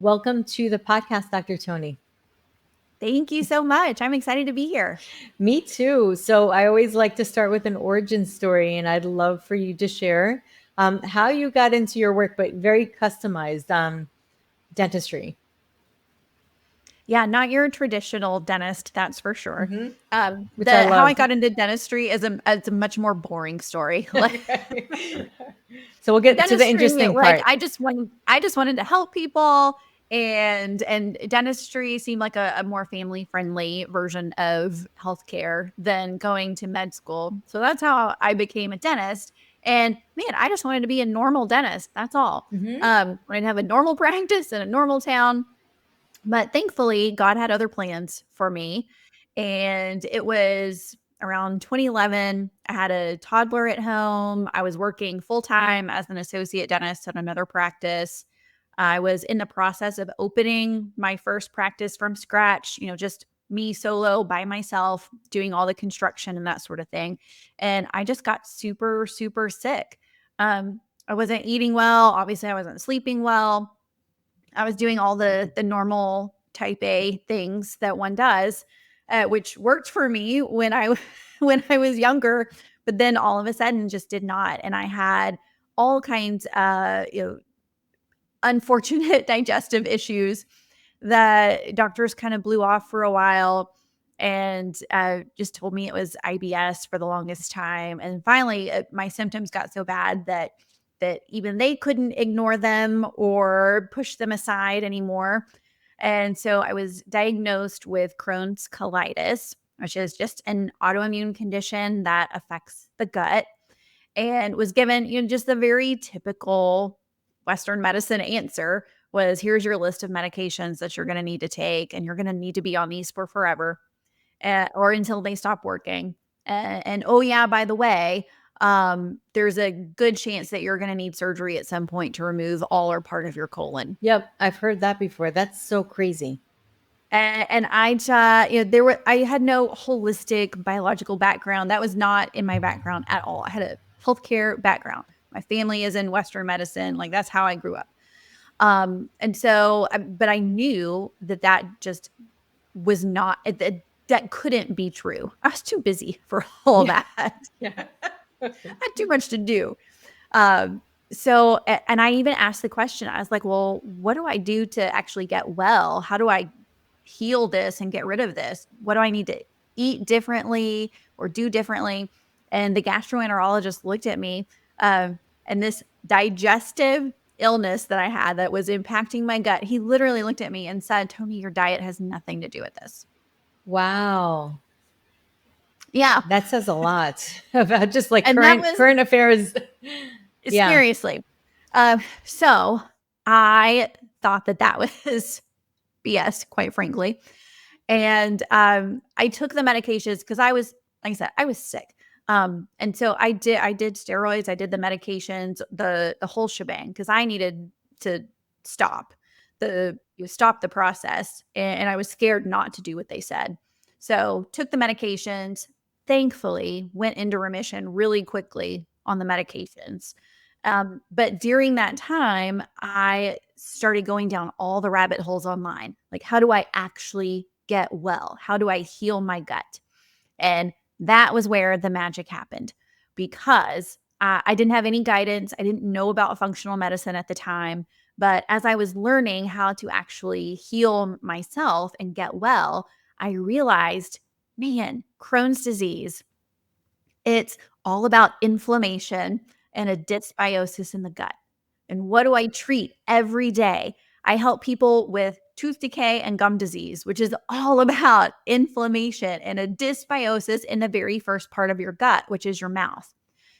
Welcome to the podcast, Dr. Toni. Thank you so much. I'm excited to be here. Me too. So I always like to start with an origin story, and I'd love for you to share how you got into your work, but very customized dentistry. Yeah, not your traditional dentist, that's for sure. Which I How I love. got into dentistry is a much more boring story. So we'll get to the Dentistry, interesting part. I just wanted to help people, and dentistry seemed like a more family friendly version of healthcare than going to med school. So that's how I became a dentist. And man, I just wanted to be a normal dentist. That's all. Wanted to have a normal practice in a normal town. But thankfully, God had other plans for me. And it was around 2011. I had a toddler at home. I was working full time as an associate dentist at another practice. I was in the process of opening my first practice from scratch, just me solo by myself, doing all the construction and that sort of thing. And I just got super, super sick. I wasn't eating well. Obviously, I wasn't sleeping well. I was doing all the normal type A things that one does, which worked for me when I when I was younger, but then all of a sudden just did not. And I had all kinds of unfortunate digestive issues that doctors kind of blew off for a while and just told me it was IBS for the longest time. And finally, my symptoms got so bad that even they couldn't ignore them or push them aside anymore. And so I was diagnosed with Crohn's colitis, which is just an autoimmune condition that affects the gut, and was given, just the very typical Western medicine answer was, here's your list of medications that you're going to need to take, and you're going to need to be on these for forever, or until they stop working. And oh yeah, by the way, there's a good chance that you're going to need surgery at some point to remove all or part of your colon. Yep, I've heard that before. That's so crazy. And I had no holistic biological background. That was not in my background at all. I had a healthcare background. My family is in Western medicine. Like, that's how I grew up. And so, but I knew that just was not, that couldn't be true. I was too busy for all that. Yeah. I had too much to do. So, and I even asked the question, I was like, well, what do I do to actually get well? How do I heal this and get rid of this? What do I need to eat differently or do differently? And the gastroenterologist looked at me, and this digestive illness that I had that was impacting my gut, he literally looked at me and said, Toni, your diet has nothing to do with this. Wow. Yeah. That says a lot about just like And current affairs. Yeah. Seriously. So I thought that was BS, quite frankly. And I took the medications because I was, like I said, I was sick. And so I did steroids, I did the medications, the whole shebang, because I needed to stop the process, and I was scared not to do what they said. So took the medications, thankfully went into remission really quickly on the medications. But during that time, I started going down all the rabbit holes online. Like, how do I actually get well? How do I heal my gut? And that was where the magic happened, because I didn't have any guidance. I didn't know about functional medicine at the time. But as I was learning how to actually heal myself and get well, I realized, man, Crohn's disease, it's all about inflammation and a dysbiosis in the gut. And what do I treat every day? I help people with tooth decay and gum disease, which is all about inflammation and a dysbiosis in the very first part of your gut, which is your mouth.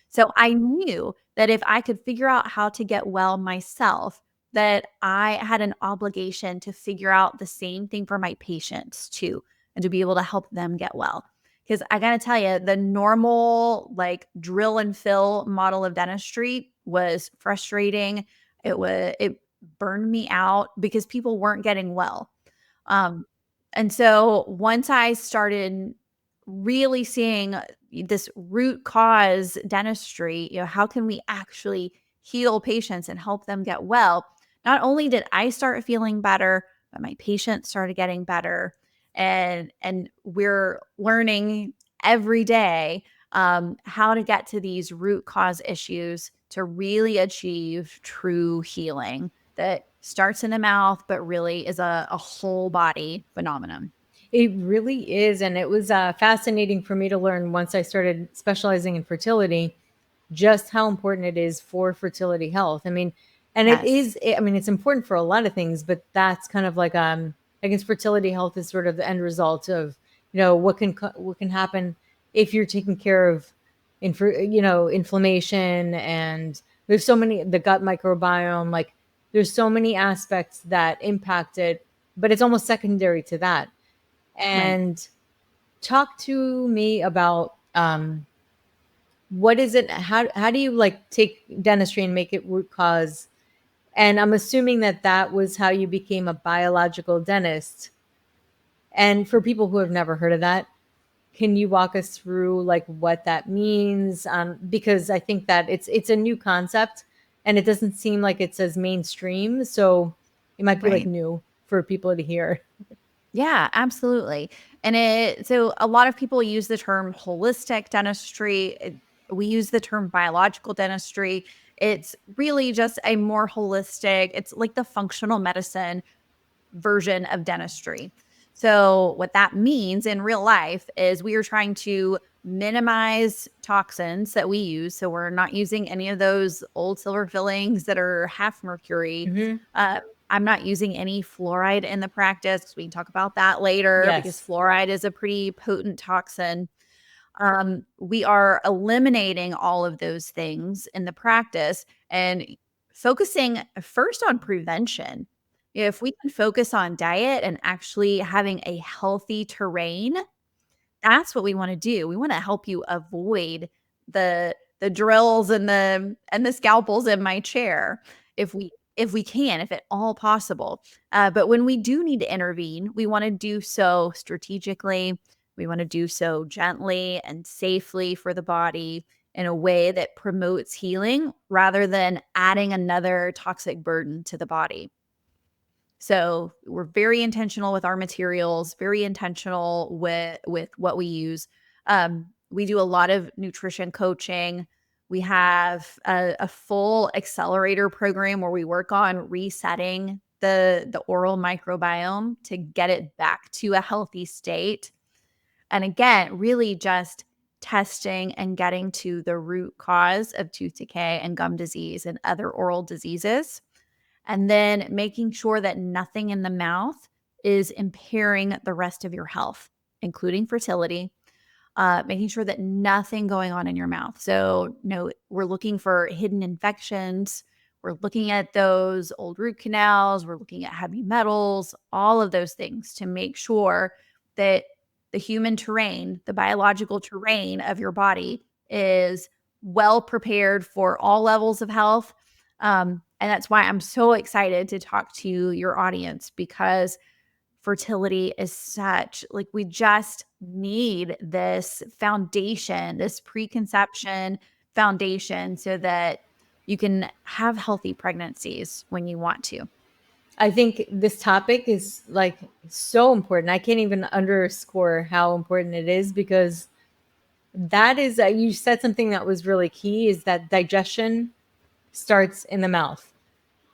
So I knew that if I could figure out how to get well myself, that I had an obligation to figure out the same thing for my patients too, and to be able to help them get well. Because I got to tell you, the normal like drill and fill model of dentistry was frustrating. It burned me out because people weren't getting well. And so once I started really seeing this root cause dentistry, how can we actually heal patients and help them get well? not only did I start feeling better, but my patients started getting better. And we're learning every day how to get to these root cause issues to really achieve true healing that starts in the mouth, but really is a whole body phenomenon. It really is. And it was fascinating for me to learn once I started specializing in fertility, just how important it is for fertility health. I mean, and it Yes, is, I mean, it's important for a lot of things, but that's kind of like, I guess fertility health is sort of the end result of, what can happen if you're taking care of, inflammation. And there's so many, the gut microbiome, like there's so many aspects that impact it, but it's almost secondary to that. right. And talk to me about, what is it, how do you like take dentistry and make it root cause? And I'm assuming that that was how you became a biological dentist. And for people who have never heard of that, can you walk us through like what that means? Because I think that it's a new concept, and it doesn't seem like it's as mainstream, so it might be like Right. new for people to hear. Yeah, absolutely. So a lot of people use the term holistic dentistry. We use the term biological dentistry. It's really just a more holistic, it's like the functional medicine version of dentistry. So, what that means in real life is we are trying to minimize toxins that we use. So, we're not using any of those old silver fillings that are half mercury. Hmm. Uh, I'm not using any fluoride in the practice because we can talk about that later because Yes. fluoride is a pretty potent toxin. We are eliminating all of those things in the practice and focusing first on prevention. If we can focus on diet and actually having a healthy terrain, that's what we want to do. We want to help you avoid the drills and the scalpels in my chair if we can, if at all possible. But when we do need to intervene, we want to do so strategically. We want to do so gently and safely for the body in a way that promotes healing rather than adding another toxic burden to the body. So we're very intentional with our materials, very intentional with what we use. We do a lot of nutrition coaching. We have a full accelerator program where we work on resetting the oral microbiome to get it back to a healthy state. And again, really just testing and getting to the root cause of tooth decay and gum disease and other oral diseases, and then making sure that nothing in the mouth is impairing the rest of your health, including fertility, making sure that nothing going on in your mouth. So, no, we're looking for hidden infections. We're looking at those old root canals. We're looking at heavy metals, all of those things to make sure that the human terrain, the biological terrain of your body is well prepared for all levels of health. And that's why I'm so excited to talk to your audience because fertility is such like we just need this foundation, this preconception foundation so that you can have healthy pregnancies when you want to. I think this topic is like so important. I can't even underscore how important it is, because that is, you said something that was really key, is that digestion starts in the mouth.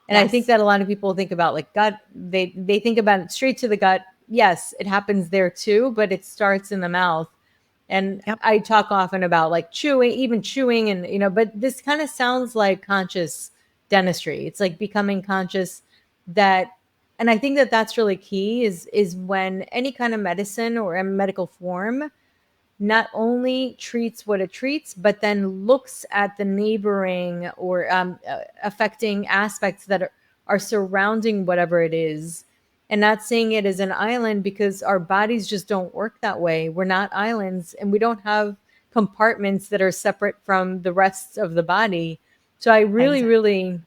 And I think Yes. that a lot of people think about like gut, they think about it straight to the gut. Yes, it happens there too, but it starts in the mouth. And Yep. I talk often about like chewing, even chewing, and but this kind of sounds like conscious dentistry. It's like becoming conscious that, and I think that that's really key, is when any kind of medicine or a medical form not only treats what it treats, but then looks at the neighboring or affecting aspects that are surrounding whatever it is, and not seeing it as an island, because our bodies just don't work that way. We're not islands, and we don't have compartments that are separate from the rest of the body. So I really, Exactly. really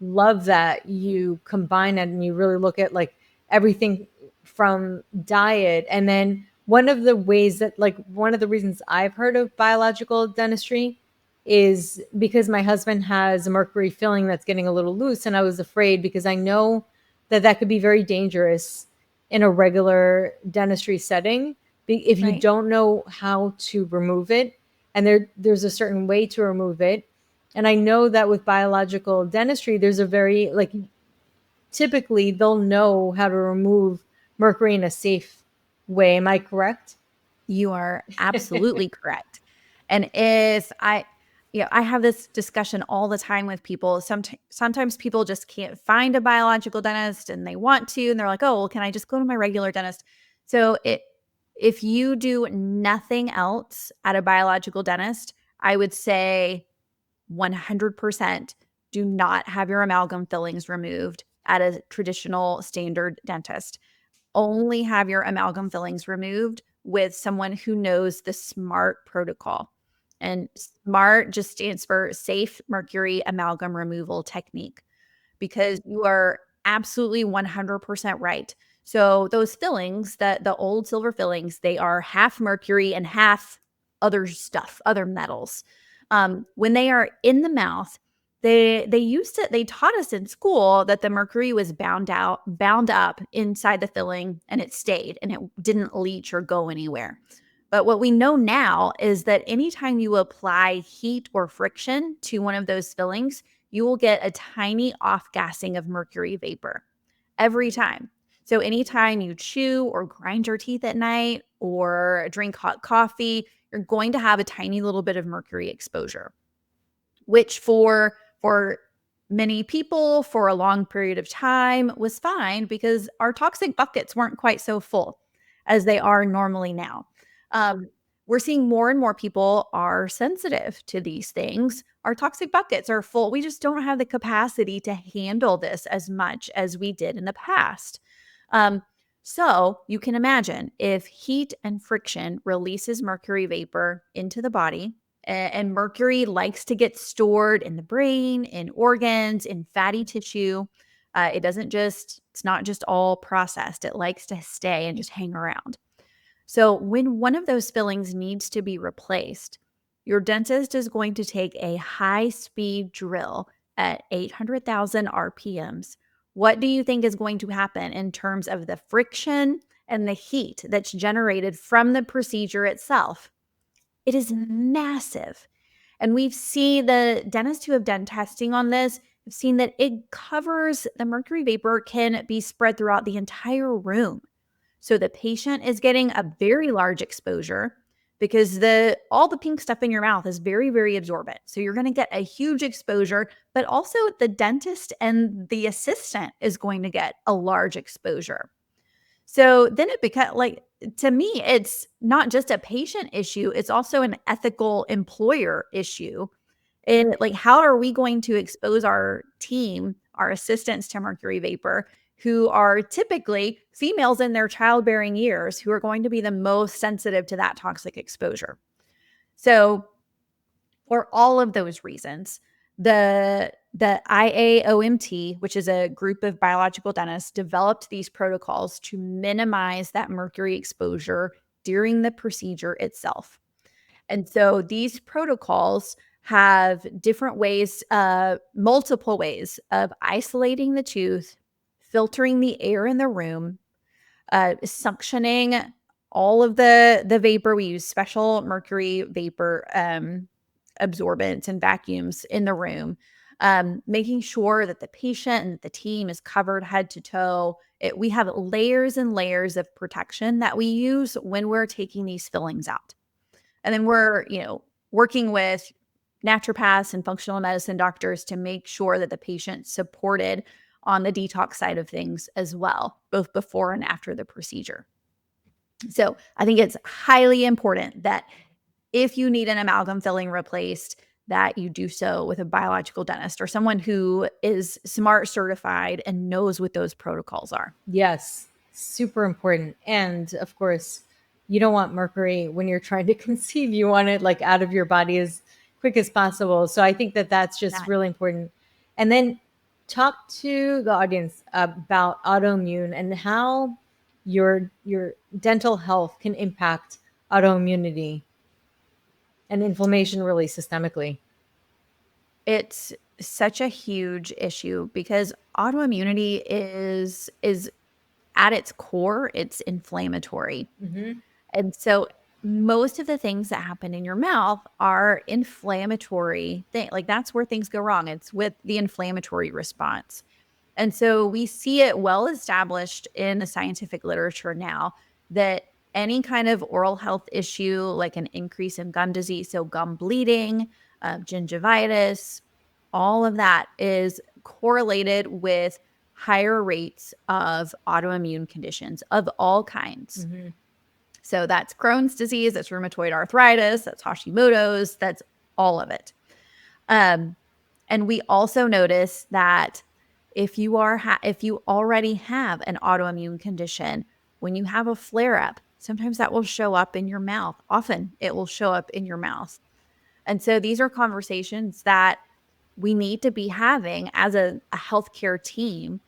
love that you combine it and you really look at like everything from diet. And then one of the ways that, like, one of the reasons I've heard of biological dentistry is because my husband has a mercury filling that's getting a little loose, and I was afraid because I know that that could be very dangerous in a regular dentistry setting if you Right. don't know how to remove it, and there's a certain way to remove it. And I know that with biological dentistry, there's a very like typically they'll know how to remove mercury in a safe way. Am I correct? You are absolutely correct. And if I, I have this discussion all the time with people. Sometimes people just can't find a biological dentist and they want to, and they're like, oh, well, can I just go to my regular dentist? So if you do nothing else at a biological dentist, I would say 100% do not have your amalgam fillings removed at a traditional standard dentist. Only have your amalgam fillings removed with someone who knows the SMART protocol. And SMART just stands for Safe Mercury Amalgam Removal Technique, because you are absolutely 100% right. So those fillings, the old silver fillings, they are half mercury and half other stuff, other metals. When they are in the mouth, they taught us in school that the mercury was bound up inside the filling, and it stayed and it didn't leach or go anywhere. But what we know now is that anytime you apply heat or friction to one of those fillings, you will get a tiny off gassing of mercury vapor every time. So anytime you chew or grind your teeth at night or drink hot coffee, you're going to have a tiny little bit of mercury exposure, which for many people for a long period of time was fine because our toxic buckets weren't quite so full as they are normally now. Um, we're seeing more and more people are sensitive to these things. Our toxic buckets are full. We just don't have the capacity to handle this as much as we did in the past. Um, so you can imagine if heat and friction releases mercury vapor into the body, and mercury likes to get stored in the brain, in organs, in fatty tissue. It's not just all processed. It likes to stay and just hang around. So when one of those fillings needs to be replaced, your dentist is going to take a high speed drill at 800,000 RPMs. What do you think is going to happen in terms of the friction and the heat that's generated from the procedure itself? It is massive. And we've seen the dentists who have done testing on this have seen that it covers the mercury vapor can be spread throughout the entire room. So the patient is getting a very large exposure because all the pink stuff in your mouth is very, very absorbent. So you're going to get a huge exposure, but also the dentist and the assistant is going to get a large exposure. So then it becomes like, to me, it's not just a patient issue, it's also an ethical employer issue. And like, how are we going to expose our team, our assistants to mercury vapor, who are typically females in their childbearing years, who are going to be the most sensitive to that toxic exposure? So for all of those reasons, the IAOMT, which is a group of biological dentists, developed these protocols to minimize that mercury exposure during the procedure itself. And so these protocols have different ways, multiple ways of isolating the tooth, filtering the air in the room, suctioning all of the vapor. We use special mercury vapor absorbents and vacuums in the room, making sure that the patient and the team is covered head to toe. We have layers and layers of protection that we use when we're taking these fillings out. And then we're, working with naturopaths and functional medicine doctors to make sure that the patient's supported on the detox side of things as well, both before and after the procedure. So I think it's highly important that if you need an amalgam filling replaced, that you do so with a biological dentist or someone who is SMART certified and knows what those protocols are. Yes, super important. And of course, you don't want mercury when you're trying to conceive. You want it like out of your body as quick as possible. So I think that that's just That really important. And then talk to the audience about autoimmune and how your dental health can impact autoimmunity and inflammation really systemically. It's such a huge issue because autoimmunity is at its core, it's inflammatory. Mm-hmm. And so most of the things that happen in your mouth are inflammatory thing. Like that's where things go wrong. It's with the inflammatory response. And so we see it well established in the scientific literature now that any kind of oral health issue, like an increase in gum disease, so gum bleeding, gingivitis, all of that is correlated with higher rates of autoimmune conditions of all kinds. Mm-hmm. So that's Crohn's disease, that's rheumatoid arthritis, that's Hashimoto's, that's all of it. And we also notice that if you already have an autoimmune condition, when you have a flare up, sometimes that will show up in your mouth. Often it will show up in your mouth. And so these are conversations that we need to be having as a healthcare team.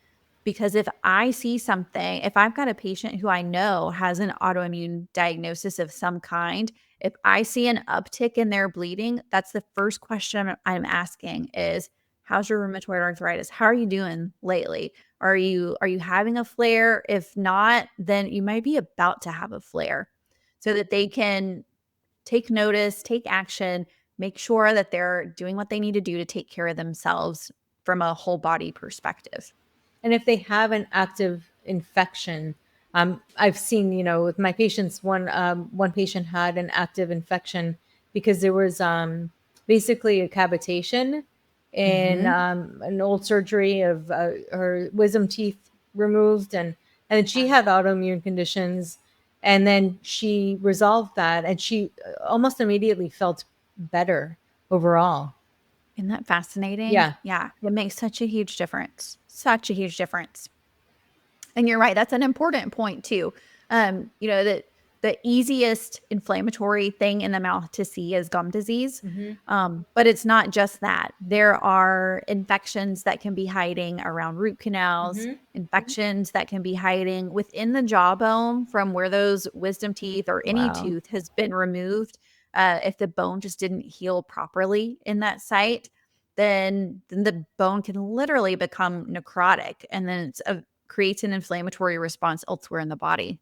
Because if I see something, if I've got a patient who I know has an autoimmune diagnosis of some kind, if I see an uptick in their bleeding, that's the first question I'm asking is, how's your rheumatoid arthritis? How are you doing lately? Are you having a flare? If not, then you might be about to have a flare so that they can take notice, take action, make sure that they're doing what they need to do to take care of themselves from a whole body perspective. And if they have an active infection, I've seen, with my patients, one patient had an active infection because there was basically a cavitation in Mhm. an old surgery of her wisdom teeth removed, and then she had autoimmune conditions, and then she resolved that, and she almost immediately felt better overall. Isn't that fascinating? Yeah. Yeah, it makes such a huge difference. Such a huge difference. And you're right, that's an important point too. That the easiest inflammatory thing in the mouth to see is gum disease. Hmm. But it's not just that. There are infections that can be hiding around root canals, Hmm. infections that can be hiding within the jawbone from where those wisdom teeth or any Wow. tooth has been removed. If the bone just didn't heal properly in that site, then the bone can literally become necrotic, and then creates an inflammatory response elsewhere in the body.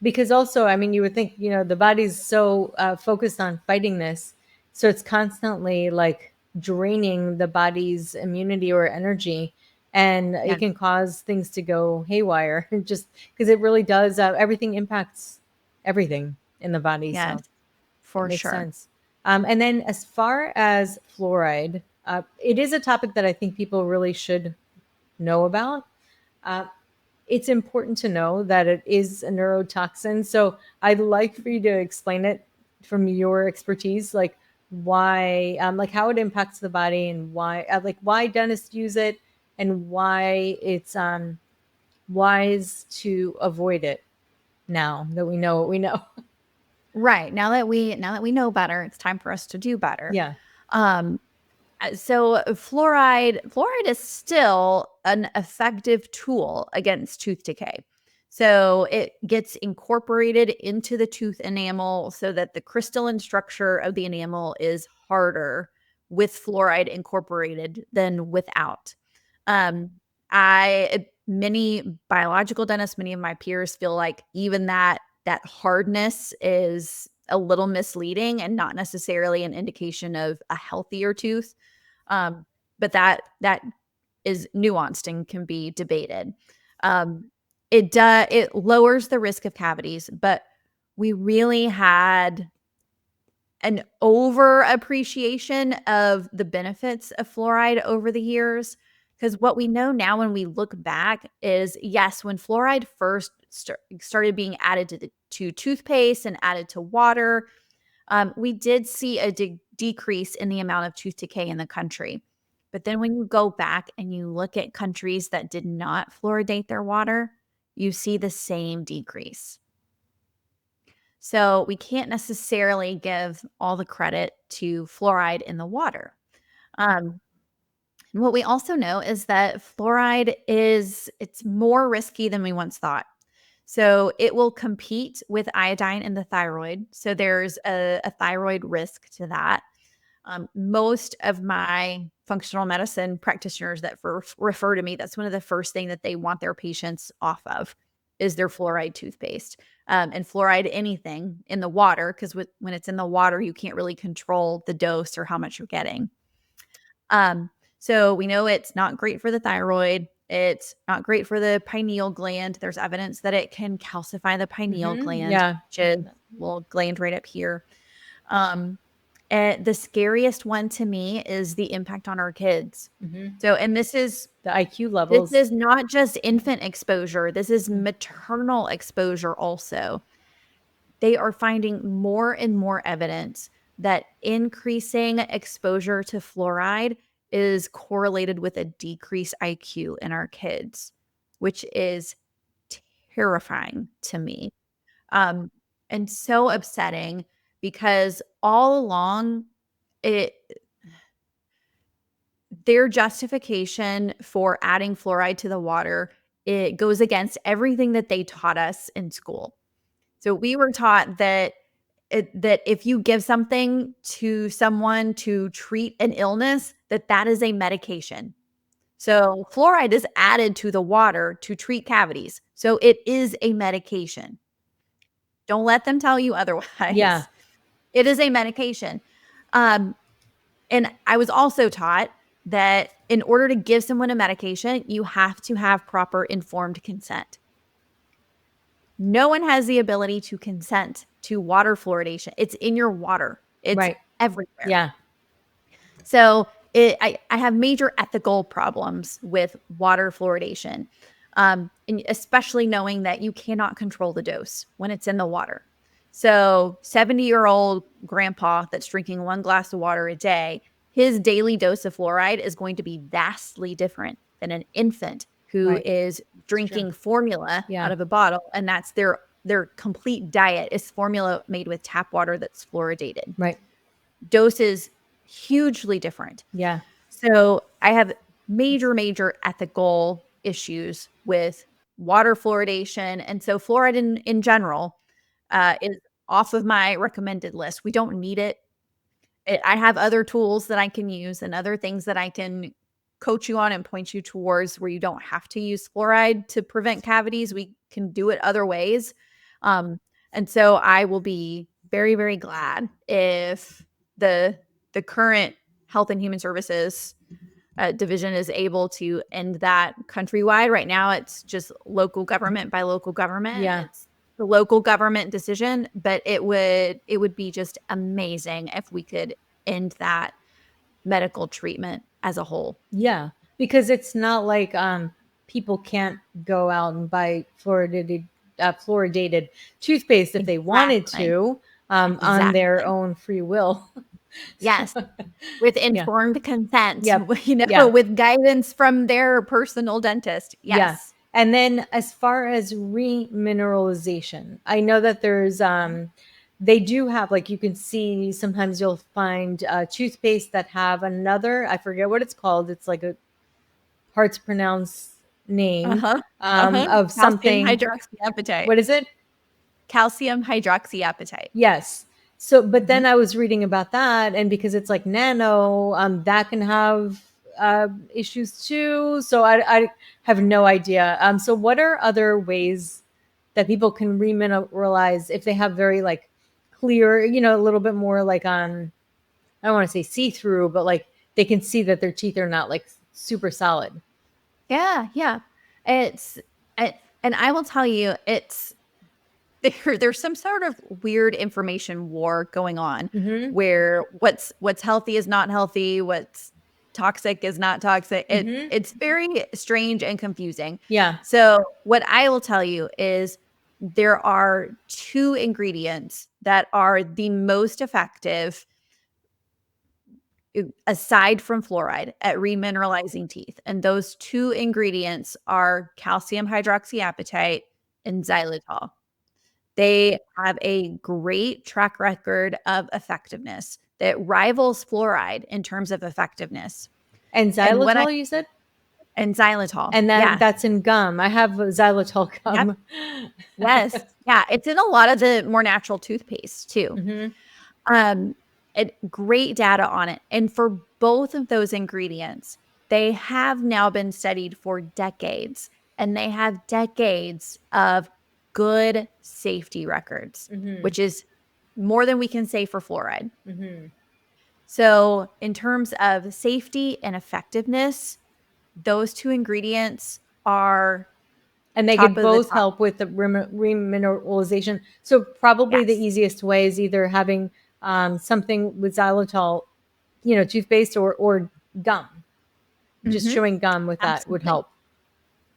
Because also, I mean, you would think, the body's so focused on fighting this, so it's constantly like draining the body's immunity or energy, and Yeah. it can cause things to go haywire just because it really does. Everything impacts everything in the body, Yes, so it for makes sure. sense. And then as far as fluoride, it is a topic that I think people really should know about. Uh, it's important to know that it is a neurotoxin. So I'd like for you to explain it from your expertise, like why, like how it impacts the body, and why, like why dentists use it, and why it's wise to avoid it now that we know what we know. Right. Now that we know better, it's time for us to do better. Yeah. Um, so fluoride is still an effective tool against tooth decay. So it gets incorporated into the tooth enamel so that the crystalline structure of the enamel is harder with fluoride incorporated than without. Um, many biological dentists, many of my peers feel like even that hardness is a little misleading and not necessarily an indication of a healthier tooth. Um, but that is nuanced and can be debated. Um, it lowers the risk of cavities, but we really had an over appreciation of the benefits of fluoride over the years. Because what we know now when we look back is, yes, when fluoride first started being added to toothpaste and added to water, we did see a decrease in the amount of tooth decay in the country. But then when you go back and you look at countries that did not fluoridate their water, you see the same decrease. So we can't necessarily give all the credit to fluoride in the water. Um, and what we also know is that fluoride it's more risky than we once thought. So it will compete with iodine in the thyroid. So there's a thyroid risk to that. Most of my functional medicine practitioners that refer to me, that's one of the first thing that they want their patients off of is their fluoride toothpaste. And fluoride anything in the water, because when it's in the water, you can't really control the dose or how much you're getting. So we know it's not great for the thyroid. It's not great for the pineal gland. There's evidence that it can calcify the pineal gland, which is a little gland right up here. And the scariest one to me is the impact on our kids. So, and this is the IQ levels. This is not just infant exposure. This is maternal exposure also. They are finding more and more evidence that increasing exposure to fluoride is correlated with a decreased IQ in our kids, which is terrifying to me. And so upsetting because all along their justification for adding fluoride to the water, it goes against everything that they taught us in school. So we were taught that if you give something to someone to treat an illness, that is a medication. So fluoride is added to the water to treat cavities. So it is a medication. Don't let them tell you otherwise. Yeah. It is a medication. And I was also taught that in order to give someone a medication, you have to have proper informed consent. No one has the ability to consent to water fluoridation. It's in your water. It's everywhere. Yeah. So I have major ethical problems with water fluoridation, and especially knowing that you cannot control the dose when it's in the water. So 70-year-old grandpa that's drinking 1 glass of water a day, his daily dose of fluoride is going to be vastly different than an infant who is drinking formula out of a bottle, and that's their complete diet is formula made with tap water that's fluoridated. Right. Doses hugely different. Yeah. So I have major ethical issues with water fluoridation, and so fluoride in general is off of my recommended list. We don't need it. I have other tools that I can use and other things that I can coach you on and point you towards where you don't have to use fluoride to prevent cavities. We can do it other ways. And so I will be very, very glad if the current Health and Human Services division is able to end that countrywide. Right now, it's just local government by local government. Yeah. It's the local government decision, but it would be just amazing if we could end that medical treatment as a whole. Yeah, because it's not like people can't go out and buy fluoridated toothpaste if they wanted to on their own free will. Yes, with informed consent. Yeah. With guidance from their personal dentist. Yes. Yeah. And then as far as remineralization, I know that there's they do have, like, you can see sometimes you'll find toothpaste that have another, I forget what it's called. It's like a hard to pronounce name of something. Calcium hydroxyapatite. What is it? Calcium hydroxyapatite. Yes. So, but then I was reading about that, and because it's like nano, that can have issues too. So I have no idea. So what are other ways that people can remineralize if they have very like clear, a little bit more like I don't want to say see-through, but like they can see that their teeth are not like super solid. Yeah. And I will tell you, there's some sort of weird information war going on where what's healthy is not healthy, what's toxic is not toxic. It's very strange and confusing. Yeah. So what I will tell you is there are 2 ingredients that are the most effective aside from fluoride at remineralizing teeth. And those 2 ingredients are calcium hydroxyapatite and xylitol. They have a great track record of effectiveness that rivals fluoride in terms of effectiveness. And xylitol, you said? And xylitol. And that's in gum. I have xylitol gum. Yep. Yes. Yeah. It's in a lot of the more natural toothpaste too. great data on it. And for both of those ingredients, they have now been studied for decades, and they have decades of good safety records, which is more than we can say for fluoride. So, in terms of safety and effectiveness, those two ingredients are And they top could of the both top. help with the remineralization. So probably the Yes. easiest way is either having something with xylitol, toothpaste or gum. Just Mhm. chewing gum with that would Absolutely. help.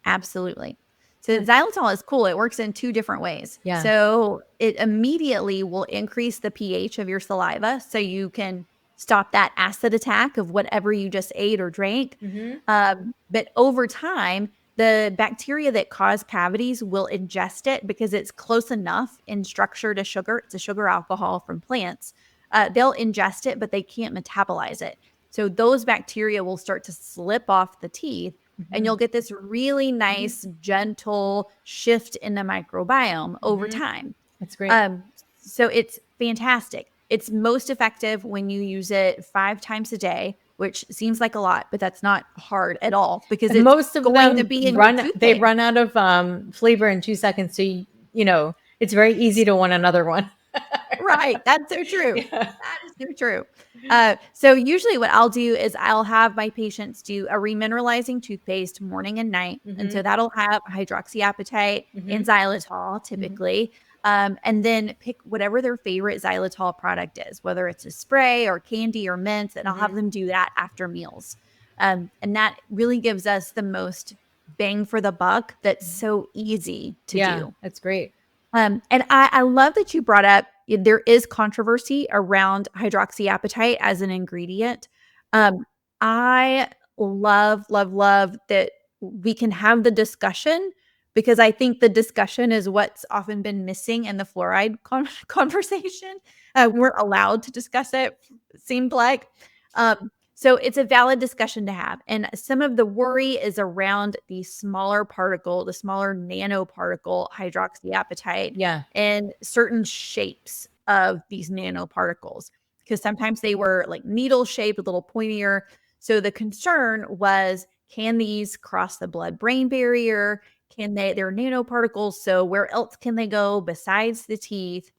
Absolutely. So xylitol is cool. It works in two different ways. Yeah. So it immediately will increase the pH of your saliva so you can stop that acid attack of whatever you just ate or drank. But over time, the bacteria that cause cavities will ingest it because it's close enough in structure to sugar. It's a sugar alcohol from plants. They'll ingest it, but they can't metabolize it. So those bacteria will start to slip off the teeth, and you'll get this really nice, gentle shift in the microbiome over time. That's great. So it's fantastic. It's most effective when you use it 5 times a day, which seems like a lot, but that's not hard at all because And it's most of going to them be in your they toothpaste. run out of flavor in 2 seconds. So it's very easy to want another one. Right. That's so true. Yeah. That is so true. So usually what I'll do is I'll have my patients do a remineralizing toothpaste morning and night. And so that'll have hydroxyapatite and xylitol typically. And then pick whatever their favorite xylitol product is, whether it's a spray or candy or mint, and I'll have them do that after meals. And that really gives us the most bang for the buck that's so easy to Yeah, do. that's great. And I love that you brought up there is controversy around hydroxyapatite as an ingredient. I love, love, love that we can have the discussion because I think the discussion is what's often been missing in the fluoride conversation. We're allowed to discuss it, seemed like. So it's a valid discussion to have. And some of the worry is around the smaller particle, the smaller nanoparticle hydroxyapatite Yeah. and certain shapes of these nanoparticles. Because sometimes they were like needle shaped, a little pointier. So the concern was, can these cross the blood brain barrier? They're nanoparticles. So where else can they go besides the teeth?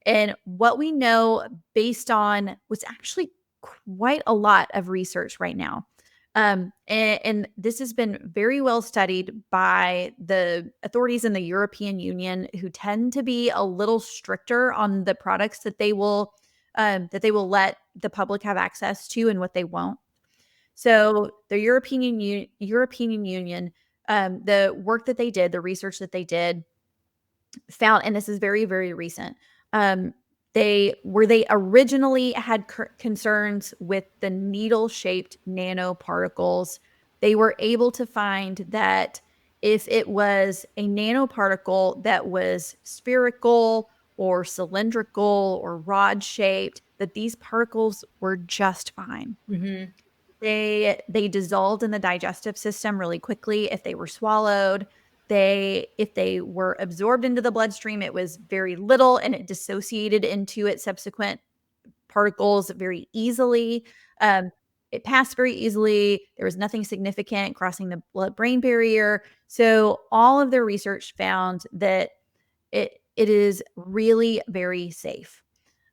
And what we know based on what's actually quite a lot of research right now. And this has been very well studied by the authorities in the European Union, who tend to be a little stricter on the products that they will let the public have access to and what they won't. So the European Union, the work that they did, the research that they did, found, and this is very, very recent. They originally had concerns with the needle shaped nanoparticles. They were able to find that if it was a nanoparticle that was spherical or cylindrical or rod shaped, that these particles were just fine. They dissolved in the digestive system really quickly if they were swallowed. If they were absorbed into the bloodstream, it was very little and it dissociated into its subsequent particles very easily. It passed very easily. There was nothing significant crossing the blood-brain barrier. So all of their research found that it is really very safe.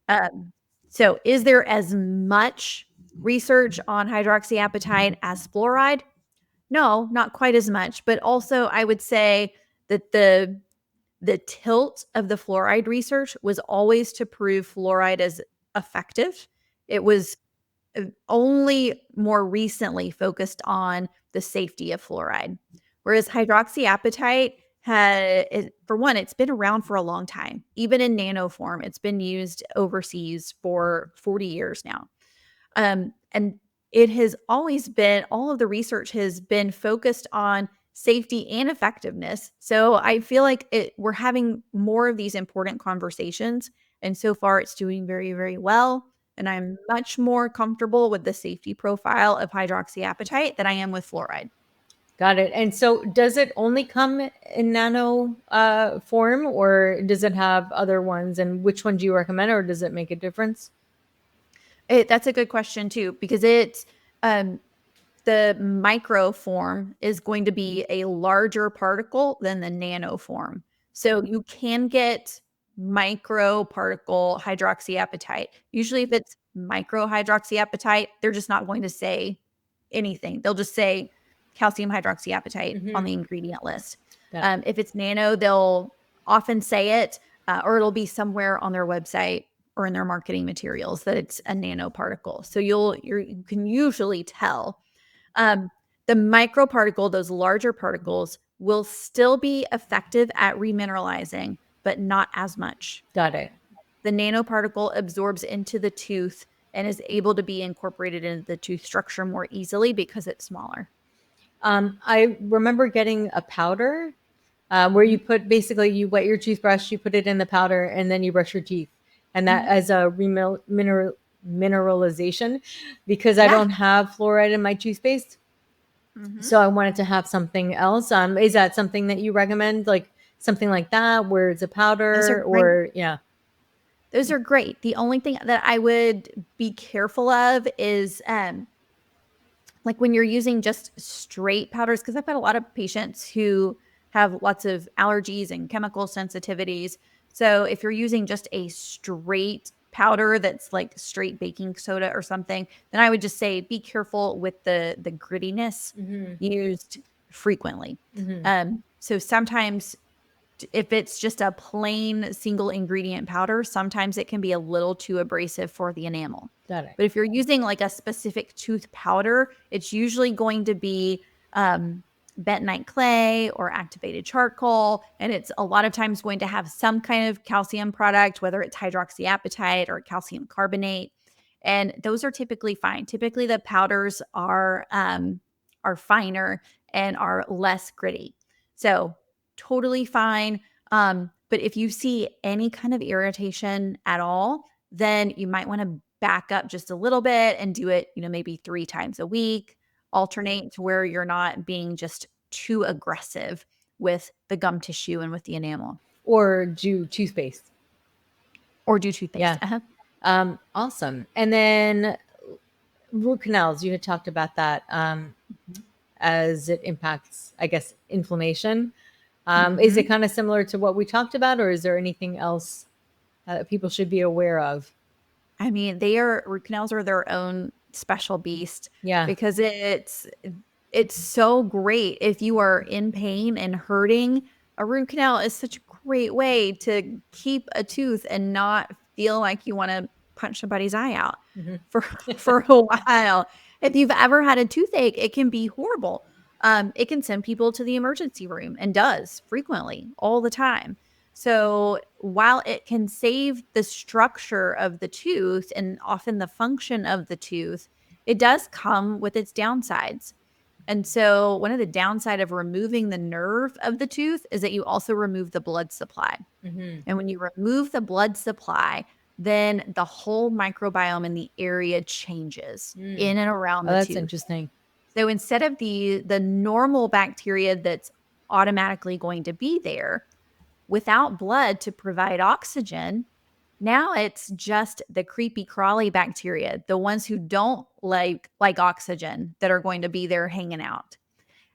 Um, so is there as much research on hydroxyapatite as fluoride? No, not quite as much. But also, I would say that the tilt of the fluoride research was always to prove fluoride as effective. It was only more recently focused on the safety of fluoride. Whereas hydroxyapatite for one, it's been around for a long time. Even in nano form, it's been used overseas for 40 years now. And it has always been, all of the research has been focused on safety and effectiveness. So I feel like we're having more of these important conversations. And so far, it's doing very, very well. And I'm much more comfortable with the safety profile of hydroxyapatite than I am with fluoride. Got it. And so does it only come in nano form, or does it have other ones? And which one do you recommend, or does it make a difference? That's a good question too, because um, the micro form is going to be a larger particle than the nano form. So you can get micro particle hydroxyapatite. Usually, if it's micro hydroxyapatite, they're just not going to say anything. They'll just say calcium hydroxyapatite on the ingredient list. Yeah. If it's nano, they'll often say it, or it'll be somewhere on their website or in their marketing materials that it's a nanoparticle. So you can usually tell. The microparticle, those larger particles, will still be effective at remineralizing, but not as much. Got it. The nanoparticle absorbs into the tooth and is able to be incorporated into the tooth structure more easily because it's smaller. I remember getting a powder where you put basically you wet your toothbrush, you put it in the powder, and then you brush your teeth, and that as a mineralization, because I Yeah. don't have fluoride in my toothpaste. So I wanted to have something else. Is that something that you recommend, like something like that, where it's a Those are powder, great. or yeah? Those are great. The only thing that I would be careful of is like when you're using just straight powders, because I've got a lot of patients who have lots of allergies and chemical sensitivities. So if you're using just a straight powder that's like straight baking soda or something, then I would just say be careful with the grittiness used frequently. So sometimes if it's just a plain single ingredient powder, sometimes it can be a little too abrasive for the enamel. Got it. But if you're using like a specific tooth powder, it's usually going to be bentonite clay or activated charcoal. And it's a lot of times going to have some kind of calcium product, whether it's hydroxyapatite or calcium carbonate. And those are typically fine. Typically, the powders are finer and are less gritty. So totally fine. But if you see any kind of irritation at all, then you might want to back up just a little bit and do it, maybe 3 times a week, alternate to where you're not being just too aggressive with the gum tissue and with the enamel, Or do toothpaste? or do toothpaste. Yeah. Awesome. And then root canals. You had talked about that as it impacts, I guess, inflammation. Is it kind of similar to what we talked about, or is there anything else that people should be aware of? I mean, root canals are their own special beast. Yeah. Because it's so great if you are in pain and hurting. A root canal is such a great way to keep a tooth and not feel like you want to punch somebody's eye out for a while. If you've ever had a toothache, it can be horrible. It can send people to the emergency room, and does frequently, all the time. So while it can save the structure of the tooth and often the function of the tooth, it does come with its downsides. And so one of the downside of removing the nerve of the tooth is that you also remove the blood supply. And when you remove the blood supply, then the whole microbiome in the area changes in and around the That's tooth. interesting. So instead of the normal bacteria that's automatically going to be there, without blood to provide oxygen, now it's just the creepy crawly bacteria, the ones who don't like oxygen, that are going to be there hanging out.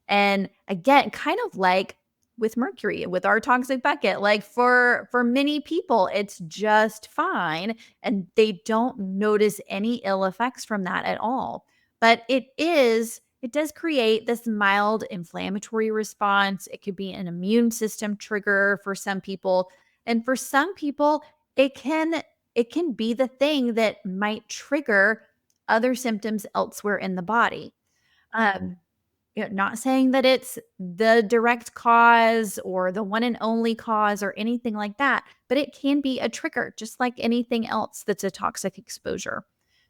And again, kind of like with mercury, with our toxic bucket, like for many people, it's just fine and they don't notice any ill effects from that at all. But it does create this mild inflammatory response. It could be an immune system trigger for some people. And for some people, it can be the thing that might trigger other symptoms elsewhere in the body. Um, not saying that it's the direct cause or the one and only cause or anything like that, but it can be a trigger, just like anything else that's a toxic exposure.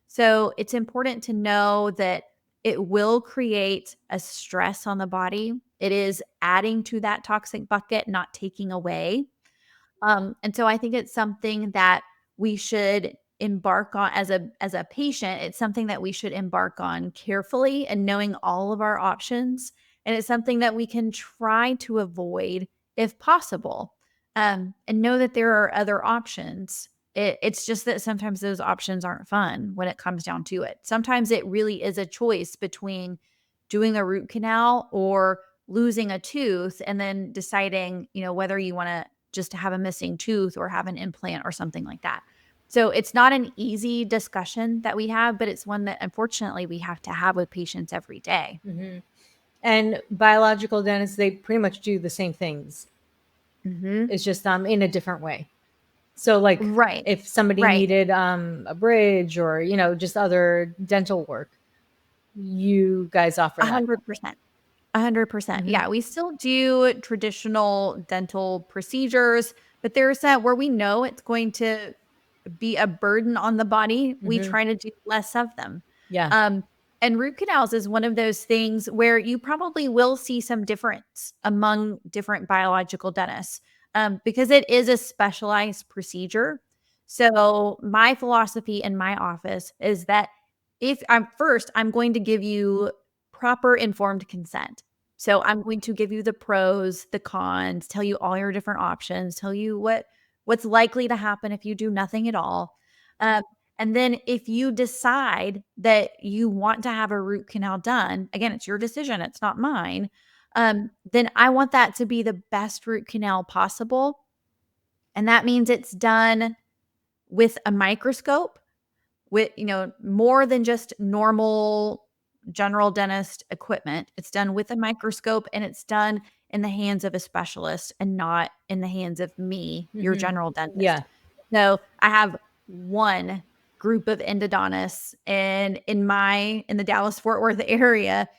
So it's important to know that it will create a stress on the body. It is adding to that toxic bucket, not taking away. And so I think it's something that we should embark on as a patient. It's something that we should embark on carefully and knowing all of our options. And it's something that we can try to avoid if possible. And know that there are other options It's just that sometimes those options aren't fun when it comes down to it. Sometimes it really is a choice between doing a root canal or losing a tooth and then deciding, whether you want to just have a missing tooth or have an implant or something like that. So it's not an easy discussion that we have, but it's one that unfortunately we have to have with patients every day. Mm-hmm. And biological dentists, they pretty much do the same things. Mm-hmm. It's just in a different way. So like Right. if somebody Right. needed a bridge or, just other dental work, you guys offer that. 100%. 100%. Mhm. Yeah, we still do traditional dental procedures, but there's that where we know it's going to be a burden on the body. We Mhm. try to do less of them. Yeah. And root canals is one of those things where you probably will see some difference among different biological dentists because it is a specialized procedure. So my philosophy in my office is that if I'm going to give you proper informed consent. So I'm going to give you the pros, the cons, tell you all your different options, tell you what's likely to happen if you do nothing at all. And then if you decide that you want to have a root canal done, again, it's your decision, it's not mine. Then I want that to be the best root canal possible. And that means it's done with a microscope, with, more than just normal general dentist equipment. It's done with a microscope and it's done in the hands of a specialist and not in the hands of me, your Mhm. general dentist. Yeah. So I have one group of endodontists in the Dallas Fort Worth area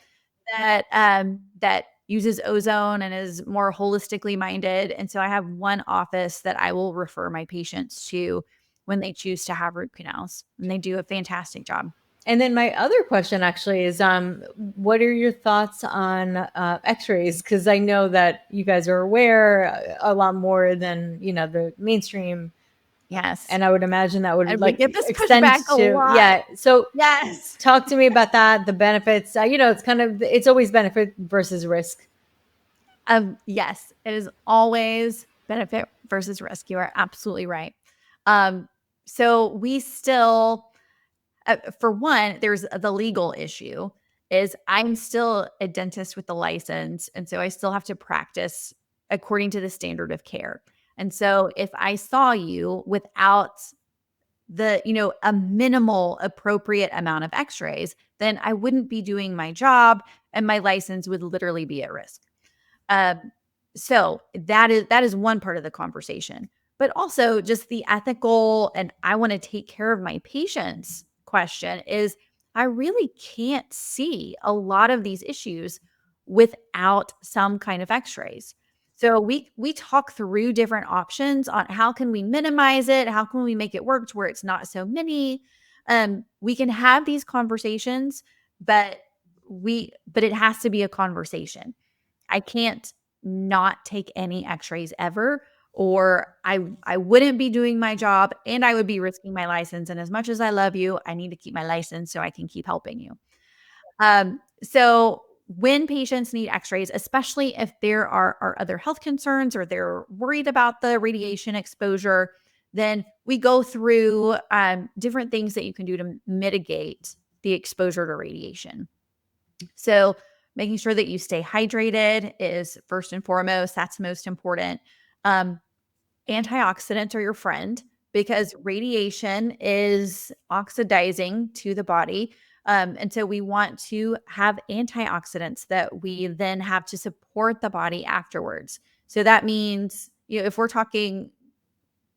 that uses ozone and is more holistically minded. And so I have one office that I will refer my patients to when they choose to have root canals, and they do a fantastic job. And then my other question actually is, what are your thoughts on X-rays? Because I know that you guys are aware a lot more than the mainstream, Yes. and I would imagine that would And we like get this extend pushback a to lot. So Yes. talk to me about that, the benefits. It's always benefit versus risk. Yes, it is always benefit versus risk. You are absolutely right. So we still, for one, there's the legal issue is I'm still a dentist with the license. And so I still have to practice according to the standard of care. And so if I saw you without a minimal appropriate amount of x-rays, then I wouldn't be doing my job and my license would literally be at risk. So that is one part of the conversation, but also just the ethical and I want to take care of my patients question is I really can't see a lot of these issues without some kind of x-rays. So we talk through different options on how can we minimize it, how can we make it work to where it's not so many. We can have these conversations, but it has to be a conversation. I can't not take any x-rays ever, or I wouldn't be doing my job and I would be risking my license. And as much as I love you, I need to keep my license so I can keep helping you. So when patients need x-rays, especially if there are other health concerns or they're worried about the radiation exposure, then we go through different things that you can do to mitigate the exposure to radiation. So making sure that you stay hydrated is first and foremost. That's most important. Antioxidants are your friend because radiation is oxidizing to the body. And so we want to have antioxidants that we then have to support the body afterwards. So that means, if we're talking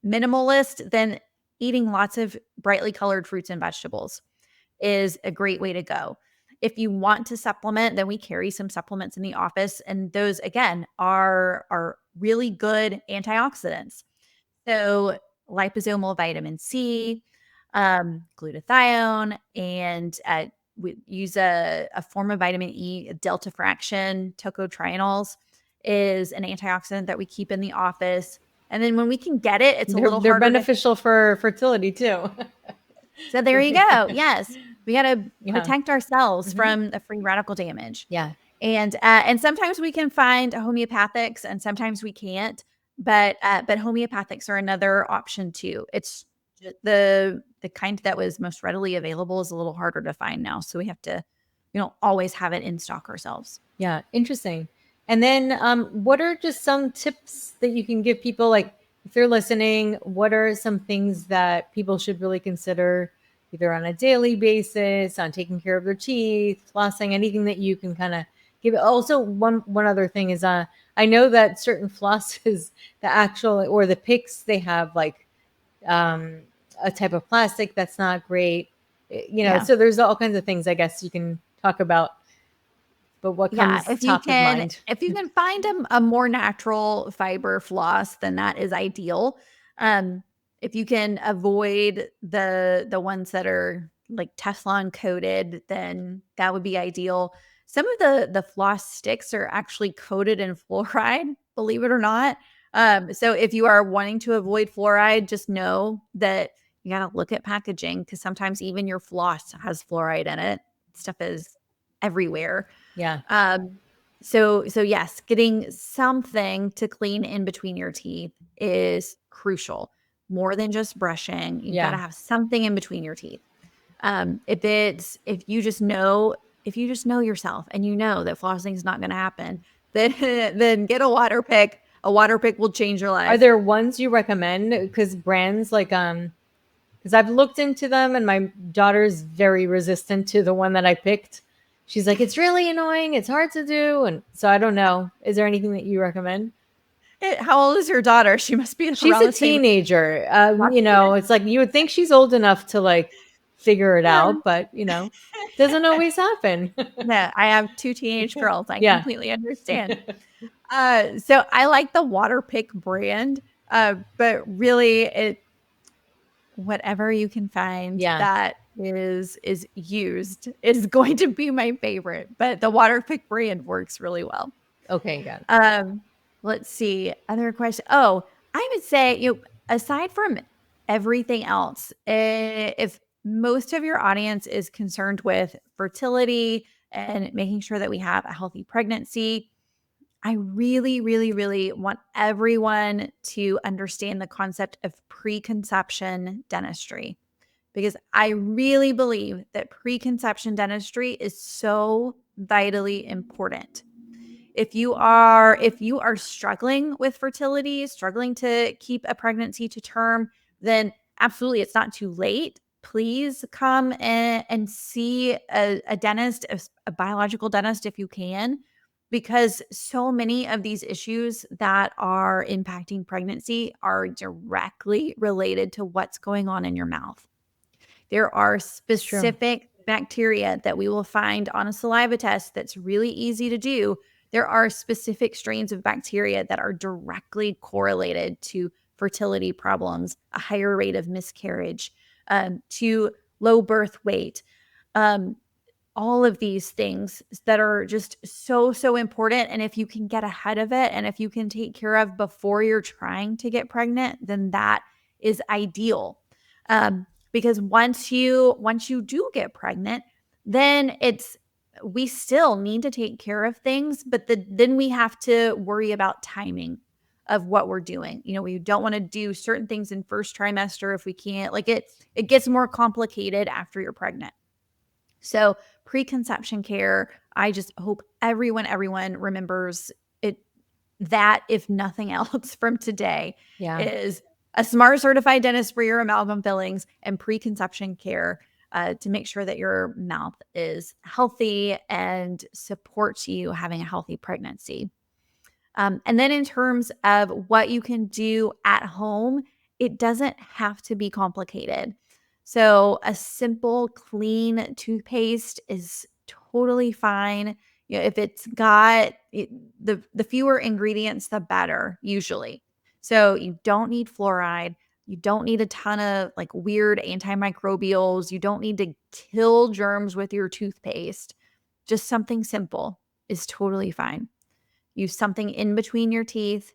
minimalist, then eating lots of brightly colored fruits and vegetables is a great way to go. If you want to supplement, then we carry some supplements in the office. And those, again, are really good antioxidants. So liposomal vitamin C, glutathione, and we use a form of vitamin E, delta fraction, tocotrienols is an antioxidant that we keep in the office. And then when we can get it, it's a little They're harder beneficial for fertility too. So there you go. Yes. We got to Yeah. protect ourselves Mhm. from the free radical damage. Yeah. And sometimes we can find homeopathics and sometimes we can't, but homeopathics are another option too. It's The kind that was most readily available is a little harder to find now. So we don't always have it in stock ourselves. Yeah, interesting. And then what are just some tips that you can give people? Like, if they're listening, what are some things that people should really consider either on a daily basis, on taking care of their teeth, flossing, anything that you can kind of give? Also, one other thing is I know that certain flosses, the actual or the picks, they have like um, a type of plastic that's not great. Yeah. So there's all kinds of things I guess you can talk about, but what Yeah, comes top of mind? if you can find a more natural fiber floss, then that is ideal. Um, if you can avoid the ones that are like Teflon coated, then that would be ideal. Some of the floss sticks are actually coated in fluoride, believe it or not. So if you are wanting to avoid fluoride, just know that you got to look at packaging, because sometimes even your floss has fluoride in it. Stuff is everywhere. Yeah. So yes, getting something to clean in between your teeth is crucial. More than just brushing, you've got to Yeah. have something in between your teeth. If you just know yourself and you know that flossing is not going to happen, then then get a water pick. A water pick will change your Are life. there ones you recommend? Because brands like because I've looked into them and my daughter's very resistant to the one that I picked. She's like, it's really annoying. It's hard to do. And so I don't know. Is there anything that you recommend? How old is your daughter? She must be She's around a the same. teenager. It's like you would think she's old enough to like figure it Yeah. out, but doesn't always happen. No, I have 2 teenage girls. I Yeah. completely understand. So I like the Waterpik brand, but really whatever you can find Yeah. that is used is going to be my favorite. But the Waterpik brand works really well. Okay, got it. Um, let's see. Other question. Oh, I would say, aside from everything else, if most of your audience is concerned with fertility and making sure that we have a healthy pregnancy, I really, really, really want everyone to understand the concept of preconception dentistry, because I really believe that preconception dentistry is so vitally important. If you are struggling with fertility, struggling to keep a pregnancy to term, then absolutely it's not too late. Please come and see a dentist, a biological dentist if you can, because so many of these issues that are impacting pregnancy are directly related to what's going on in your mouth. There are It's true. specific bacteria that we will find on a saliva test that's really easy to do. There are specific strains of bacteria that are directly correlated to fertility problems, a higher rate of miscarriage, to low birth weight. Um, all of these things that are just so, so important. And if you can get ahead of it and if you can take care of before you're trying to get pregnant, then that is ideal. Because once you do get pregnant, then we still need to take care of things, but then we have to worry about timing of what we're doing. We don't want to do certain things in first trimester if we can't. Like it gets more complicated after you're pregnant. So preconception care, I just hope everyone remembers it, that if nothing else from today, Yeah. is a smart certified dentist for your amalgam fillings and preconception care, to make sure that your mouth is healthy and supports you having a healthy pregnancy. And then in terms of what you can do at home, it doesn't have to be complicated. So a simple, clean toothpaste is totally fine. If it's got the fewer ingredients, the better, usually. So you don't need fluoride. You don't need a ton of like weird antimicrobials. You don't need to kill germs with your toothpaste. Just something simple is totally fine. Use something in between your teeth.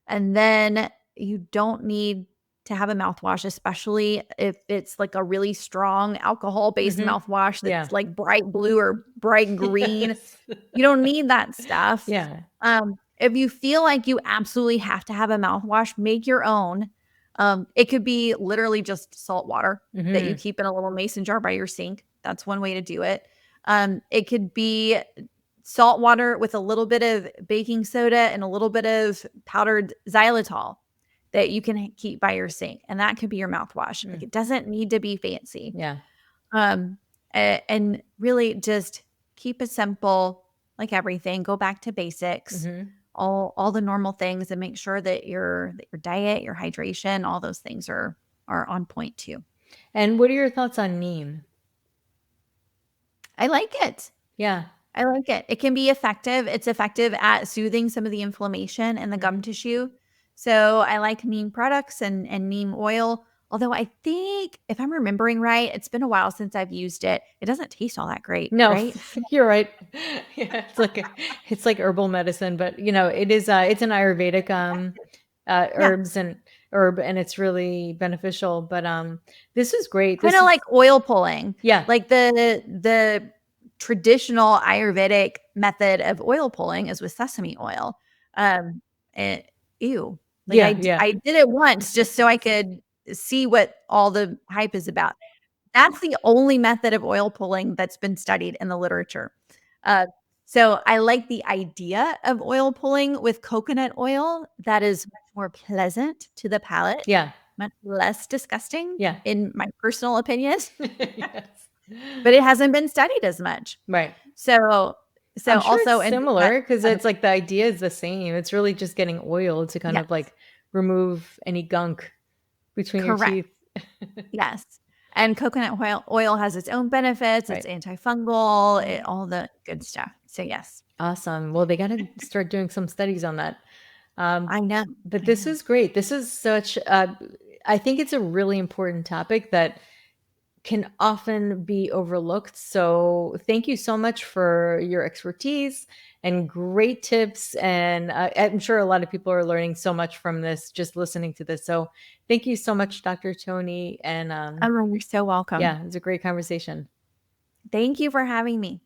And then you don't need to have a mouthwash, especially if it's like a really strong alcohol-based Hmm. mouthwash Yeah. that's like bright blue or bright green. Yes. You don't need that stuff. Yeah. If you feel like you absolutely have to have a mouthwash, make your own. It could be literally just salt water that you Mhm. keep in a little mason jar by your sink. That's one way to do it. It could be salt water with a little bit of baking soda and a little bit of powdered xylitol that you can keep by your sink, and that could be your mouthwash. Like, Mm. it doesn't need to be fancy. Yeah. And really just keep it simple, like everything. Go back to basics, Mhm. all the normal things, and make sure that your diet, your hydration, all those things are on point too. And what are your thoughts on neem? I like it. Yeah. I like it. It can be effective. It's effective at soothing some of the inflammation in the gum Mhm. tissue. So I like neem products and neem oil. Although I think, if I'm remembering right, it's been a while since I've used it. It doesn't taste all that great, No, right? you're right. Yeah, it's like herbal medicine, but it is it's an Ayurvedic Yeah. herbs and herb, and it's really beneficial. But this is great. Kind This of is like oil pulling. yeah, Like the traditional Ayurvedic method of oil pulling is with sesame oil. Um, eh, ew. Like yeah, yeah, I did it once just so I could see what all the hype is about. That's the only method of oil pulling that's been studied in the literature. Uh, so I like the idea of oil pulling with coconut oil. That is much more pleasant to the palate, yeah, much less disgusting, yeah. in my personal opinion, Yes. but it hasn't been studied as much. Right. So I'm sure also it's in that similar because kind of it's like the idea is the same. It's really just getting oil to kind of yes, like remove any gunk between your correct. teeth. Yes. And coconut oil has its own benefits. It's Right. antifungal, Mhm. all the good stuff. So yes, Awesome. Well, they got to start doing some studies on that. Um, I know. but I this know. is great. This is such, I think it's a really important topic that can often be overlooked. So thank you so much for your expertise and great tips. And I'm sure a lot of people are learning so much from this, just listening to this. So thank you so much, Dr. Toni. And Oh, you're so welcome. yeah, it's a great conversation. Thank you for having me.